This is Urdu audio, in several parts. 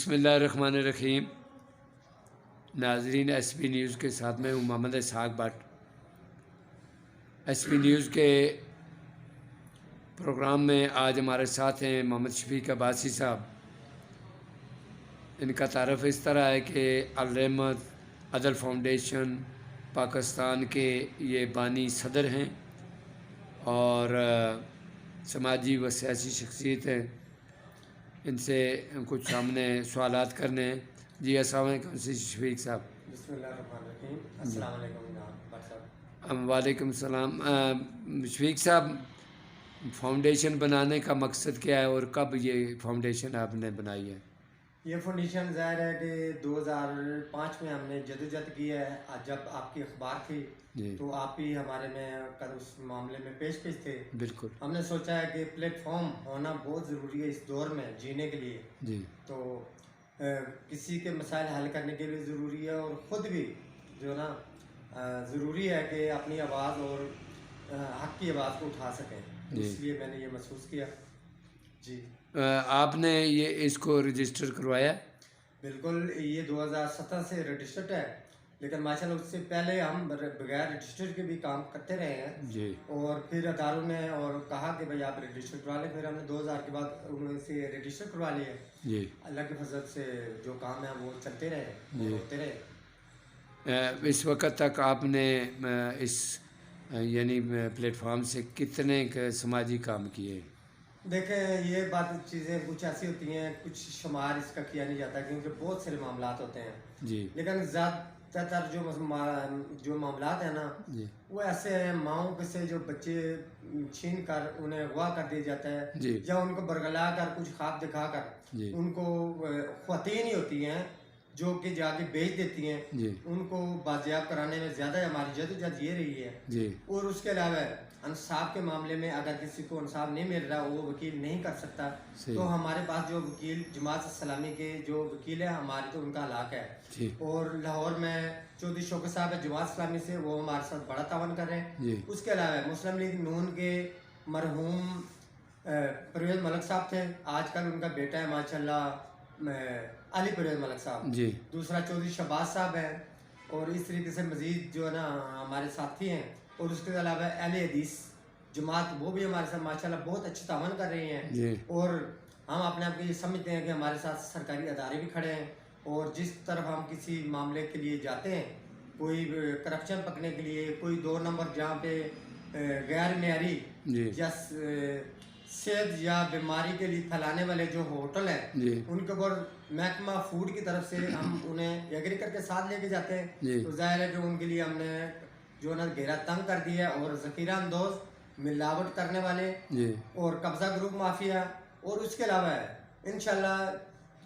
بسم اللہ الرحمن الرحیم۔ ناظرین، ایس پی نیوز کے ساتھ میں ہوں Muhammad Ishaq but. S P news کے پروگرام میں آج ہمارے ساتھ ہیں محمد شفیق عباسی صاحب۔ ان کا تعارف اس طرح ہے کہ الرحمت عدل فاؤنڈیشن پاکستان کے یہ بانی صدر ہیں اور سماجی و سیاسی شخصیت ہیں۔ ان سے کچھ سامنے سوالات کرنے ہیں۔ جی السلام علیکم شفیق صاحب۔ بسم اللہ الرحمن الرحیم۔ السلام علیکم ڈاکٹر صاحب۔ وعلیکم السلام۔ شفیق صاحب، فاؤنڈیشن بنانے کا مقصد کیا ہے اور کب یہ فاؤنڈیشن آپ نے بنائی ہے؟ یہ فاؤنڈیشن ظاہر ہے کہ 2005 میں ہم نے جدوجہد کی ہے۔ جب آپ کی اخبار تھی تو آپ بھی ہمارے میں کل اس معاملے میں پیش تھے۔ بالکل۔ ہم نے سوچا ہے کہ پلیٹ فارم ہونا بہت ضروری ہے اس دور میں جینے کے لیے۔ جی۔ تو کسی کے مسائل حل کرنے کے لیے ضروری ہے اور خود بھی جو نا ضروری ہے کہ اپنی آواز اور حق کی آواز کو اٹھا سکیں۔ اس لیے میں نے یہ محسوس کیا۔ جی۔ آپ نے یہ اس کو رجسٹر کروایا؟ بالکل، یہ 2017 سے رجسٹرڈ ہے، لیکن ماشاءاللہ اس سے پہلے ہم بغیر رجسٹر کے بھی کام کرتے رہے ہیں۔ جی۔ اور پھر اداروں نے اور کہا کہ بھائی آپ رجسٹر کروا لیں، پھر ہم نے 2000 کے بعد ان سے رجسٹر کروا لیے۔ جی۔ اللہ کے فضل سے جو کام ہے وہ چلتے رہے، ہوتے رہے۔ اس وقت تک آپ نے اس یعنی پلیٹ فارم سے کتنے سماجی کام کیے؟ دیکھیں، یہ بات چیزیں کچھ ایسی ہوتی ہیں، کچھ شمار اس کا کیا نہیں جاتا کیونکہ بہت سارے معاملات ہوتے ہیں۔ جی۔ لیکن زیادہ تر جو معاملات ہیں نا، وہ ایسے ہیں ماؤں سے جو بچے چھین کر انہیں اغوا کر دیا جاتا ہے، یا ان کو برگلا کر کچھ خواب دکھا کر ان کو خواتین ہی ہوتی ہیں جو کہ جا کے بیچ دیتی ہیں، ان کو بازیاب کرانے میں زیادہ ہماری جدوجہد یہ رہی ہے۔ اور اس کے علاوہ انصاف کے معاملے میں اگر کسی کو انصاف نہیں مل رہا، وہ وکیل نہیں کر سکتا، تو ہمارے پاس جو وکیل جماعت اسلامی کے جو وکیل ہیں ہمارے، تو ان کا علاقہ ہے۔ اور لاہور میں چودھری شوکت صاحب ہے جماعت اسلامی سے، وہ ہمارے ساتھ بڑا تعاون کر رہے ہیں۔ اس کے علاوہ مسلم لیگ نون کے مرحوم پرویز ملک صاحب تھے، آج کل ان کا بیٹا ہے ماشاءاللہ علی پرویز ملک صاحب۔ دوسرا چودھری شہباز صاحب ہیں، اور اس طریقے سے مزید جو ہے نا ہمارے ساتھی ہیں۔ اور اس کے علاوہ اہل حدیث جماعت، وہ بھی ہمارے ساتھ ماشاءاللہ بہت اچھے تعاون کر رہی ہیں۔ اور ہم اپنے آپ کو یہ سمجھتے ہیں کہ ہمارے ساتھ سرکاری ادارے بھی کھڑے ہیں، اور جس طرف ہم کسی معاملے کے لیے جاتے ہیں، کوئی کرپشن پکڑنے کے لیے، کوئی 2 نمبر جہاں پہ غیر معیاری یا صحت یا بیماری کے لیے پھیلانے والے جو ہوٹل ہیں، ان کے اوپر محکمہ فوڈ کی طرف سے ہم انہیں ایگریکلچر کے ساتھ لے کے جاتے ہیں، تو ظاہر ہے کہ ان کے لیے ہم نے جو نا گھیرا تنگ کر دیا ہے۔ اور ذخیرہ اندوز، ملاوٹ کرنے والے اور قبضہ گروپ مافیا، اور اس کے علاوہ انشاءاللہ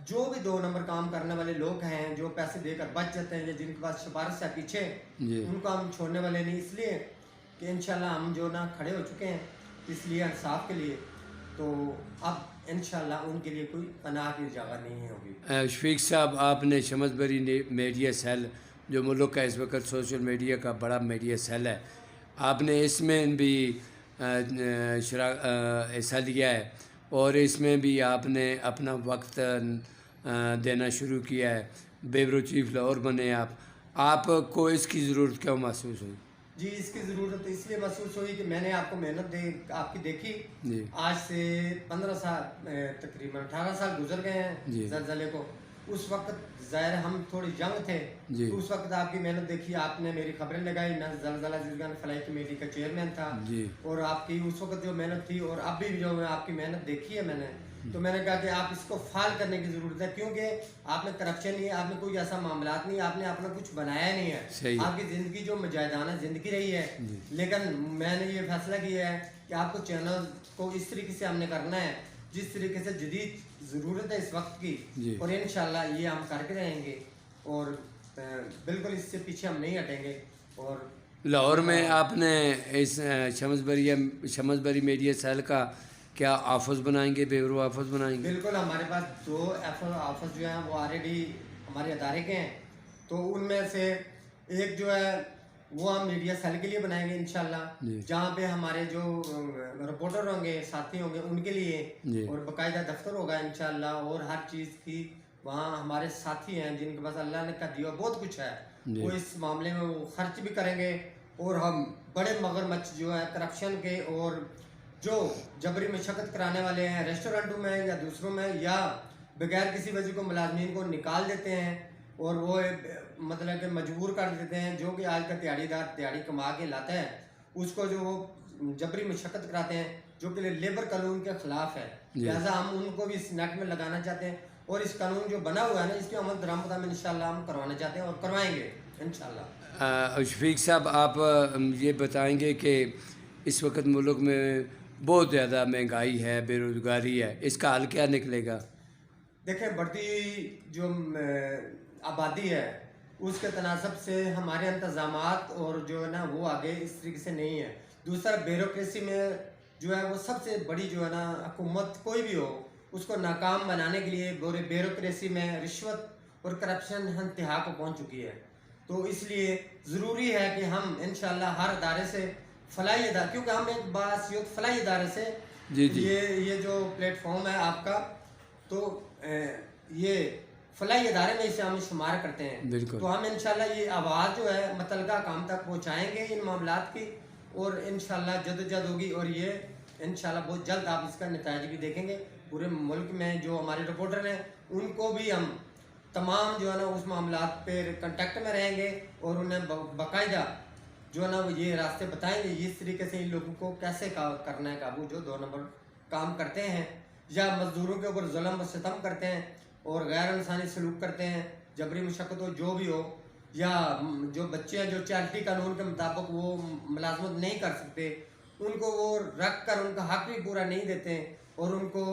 جو بھی 2 نمبر کام کرنے والے لوگ ہیں جو پیسے دے کر بچ جاتے ہیں یا جن کے پاس سفارش ہے پیچھے، ان کو ہم چھوڑنے والے نہیں، اس لیے کہ انشاءاللہ ہم جو نا کھڑے ہو چکے ہیں اس لیے انصاف کے لیے، تو اب انشاءاللہ ان کے لیے کوئی پناہ کی جگہ نہیں ہوگی۔ شفیق صاحب، آپ نے شمس بری میڈیا سیل جو ملک کا اس وقت سوشل میڈیا کا بڑا میڈیا سیل ہے، آپ نے اس میں بھی حصہ لیا ہے، اور اس میں بھی آپ نے اپنا وقت دینا شروع کیا ہے۔ بیورو چیف لاہور بنے آپ کو اس کی ضرورت کیوں محسوس ہوئی؟ جی، اس کی ضرورت اس لیے محسوس ہوئی کہ میں نے آپ کو محنت آپ کی دیکھی۔ آج سے 15 سال تقریباً 18 سال گزر گئے ہیں زلزلے کو۔ اس وقت ظاہر ہم تھوڑی ینگ تھے، تو اس وقت آپ کی محنت دیکھی، آپ نے میری خبریں لگائی، میں زلزلہ زلزلہ فلاحی کمیٹی کا چیئرمین تھا، اور آپ کی اس وقت جو محنت تھی اور اب بھی جو آپ کی محنت دیکھی ہے میں نے، تو میں نے کہا کہ آپ اس کو فعال کرنے کی ضرورت ہے، کیونکہ آپ نے کرپشن نہیں ہے، آپ نے کوئی ایسا معاملات نہیں، آپ نے اپنا کچھ بنایا نہیں ہے، آپ کی زندگی جو مجاہدانہ زندگی رہی ہے۔ لیکن میں نے یہ فیصلہ کیا ہے کہ آپ کو چینل کو اس طریقے سے ہم نے کرنا ہے جس طریقے سے جدید ضرورت ہے اس وقت کی، اور انشاءاللہ یہ ہم کر کے رہیں گے، اور بالکل اس سے پیچھے ہم نہیں ہٹیں گے۔ اور لاہور میں آپ نے اس شمس بری میڈیا سیل کا کیا آفس بنائیں گے، بیورو آفس بنائیں گے؟ بالکل، ہمارے پاس 2 آفس جو ہیں وہ آلریڈی ہمارے ادارے کے ہیں، تو ان میں سے ایک جو ہے وہ ہم میڈیا سیل کے لیے بنائیں گے انشاءاللہ، جہاں پہ ہمارے جو رپورٹر ہوں گے، ساتھی ہوں گے، ان کے لیے، اور باقاعدہ دفتر ہوگا انشاءاللہ، اور ہر چیز کی وہاں ہمارے ساتھی ہیں جن کے پاس اللہ نے کا دیا بہت کچھ ہے، وہ اس معاملے میں وہ خرچ بھی کریں گے، اور ہم بڑے مگرمچھ جو ہے کرپشن کے اور جو جبری مشقت کرانے والے ہیں ریسٹورنٹوں میں یا دوسروں میں، یا بغیر کسی وجہ کو ملازمین کو نکال دیتے ہیں اور وہ مطلب کہ مجبور کر دیتے ہیں، جو کہ آج کا دیہڑی دار دیہڑی کما کے لاتا ہے اس کو جو وہ جبری مشقت کراتے ہیں، جو کہ لیبر قانون کے خلاف ہے، لہٰذا ہم ان کو بھی اس نیٹ میں لگانا چاہتے ہیں، اور اس قانون جو بنا ہوا ہے نا اس کے عمل درآمد ہم انشاءاللہ ہم کروانا چاہتے ہیں اور کروائیں گے انشاءاللہ۔ شفیق صاحب آپ یہ بتائیں گے کہ اس وقت ملک میں بہت زیادہ مہنگائی ہے، بے روزگاری ہے، اس کا حل کیا نکلے گا؟ دیکھیں بڑھتی جو آبادی ہے اس کے تناسب سے ہمارے انتظامات اور جو ہے نا وہ آگے اس طریقے سے نہیں ہے۔ دوسرا بیوروکریسی میں جو ہے وہ سب سے بڑی جو ہے نا حکومت کوئی بھی ہو اس کو ناکام بنانے کے لیے بیوروکریسی میں رشوت اور کرپشن انتہا کو پہنچ چکی ہے، تو اس لیے ضروری ہے کہ ہم انشاءاللہ ہر ادارے سے فلاحی ادارے، کیونکہ ہم ایک باصیت فلاحی ادارے سے یہ جو پلیٹ فارم ہے آپ کا، تو یہ فلاحی ادارے میں اسے ہم شمار کرتے ہیں، تو ہم انشاءاللہ یہ آواز جو ہے متعلقہ کام تک پہنچائیں گے ان معاملات کی، اور انشاءاللہ جدوجہد ہوگی، اور یہ انشاءاللہ بہت جلد آپ اس کا نتائج بھی دیکھیں گے پورے ملک میں۔ جو ہمارے رپورٹر ہیں ان کو بھی ہم تمام جو ہے نا اس معاملات پہ کنٹیکٹ میں رہیں گے اور انہیں باقاعدہ جو ہے نا وہ یہ راستے بتائیں گے اس طریقے سے ان لوگوں کو کیسے کرنا ہے قابو، جو 2 نمبر کام کرتے ہیں یا مزدوروں کے اوپر ظلم و ستم کرتے ہیں اور غیر انسانی سلوک کرتے ہیں، جبری مشقت ہو جو بھی ہو، یا جو بچے ہیں جو چیلٹی قانون کے مطابق وہ ملازمت نہیں کر سکتے ان کو وہ رکھ کر ان کا حق بھی پورا نہیں دیتے ہیں اور ان کو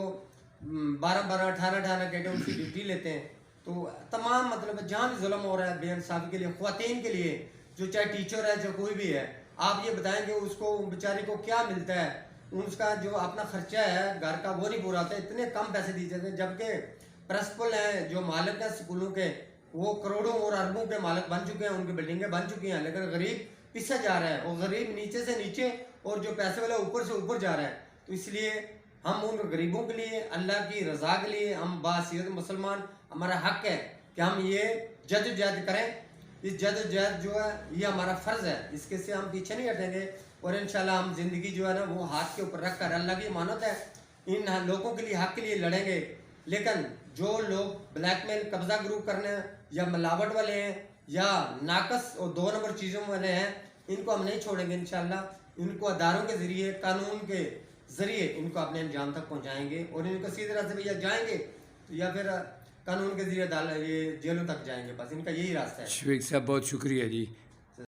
12 18 گھنٹے ان کی ڈیوٹی لیتے ہیں، تو تمام مطلب جہاں بھی ظلم ہو رہا ہے بے انصافی کے لیے، خواتین کے لیے، جو چاہے ٹیچر ہے جو کوئی بھی ہے، آپ یہ بتائیں کہ اس کو بیچارے کو کیا ملتا ہے، اس کا جو اپنا خرچہ ہے گھر کا وہ نہیں پورا ہوتا، اتنے کم پیسے دیے جاتے ہیں، جبکہ پرنسپل ہیں جو مالک ہیں اسکولوں کے وہ کروڑوں اور اربوں کے مالک بن چکے ہیں، ان کی بلڈنگیں بن چکی ہیں، لیکن غریب پیچھے جا رہا ہے اور غریب نیچے سے نیچے اور جو پیسے والا اوپر سے اوپر جا رہا ہے، تو اس لیے ہم ان غریبوں کے لیے اللہ کی رضا کے لیے ہم باصیت مسلمان ہمارا حق ہے کہ ہم یہ جدوجہد کریں، اس جدوجہد جو ہے یہ ہمارا فرض ہے، اس کے سے ہم پیچھے نہیں ہٹیں گے، اور انشاءاللہ ہم زندگی جو ہے نا وہ ہاتھ کے اوپر رکھ کر اللہ کی امانت ہے ان لوگوں کے لیے حق کے لیے لڑیں گے، لیکن جو لوگ بلیک میل قبضہ گروپ کرنے یا ملاوٹ والے ہیں یا ناقص اور 2 نمبر چیزوں والے ہیں ان کو ہم نہیں چھوڑیں گے، انشاءاللہ ان کو اداروں کے ذریعے قانون کے ذریعے ان کو اپنے انجام تک پہنچائیں گے، اور ان کو اسی طرح سے بھی یا جائیں گے یا پھر قانون کے ذریعے یہ جیلوں تک جائیں گے، بس ان کا یہی راستہ ہے۔ شفیق صاحب بہت شکریہ جی۔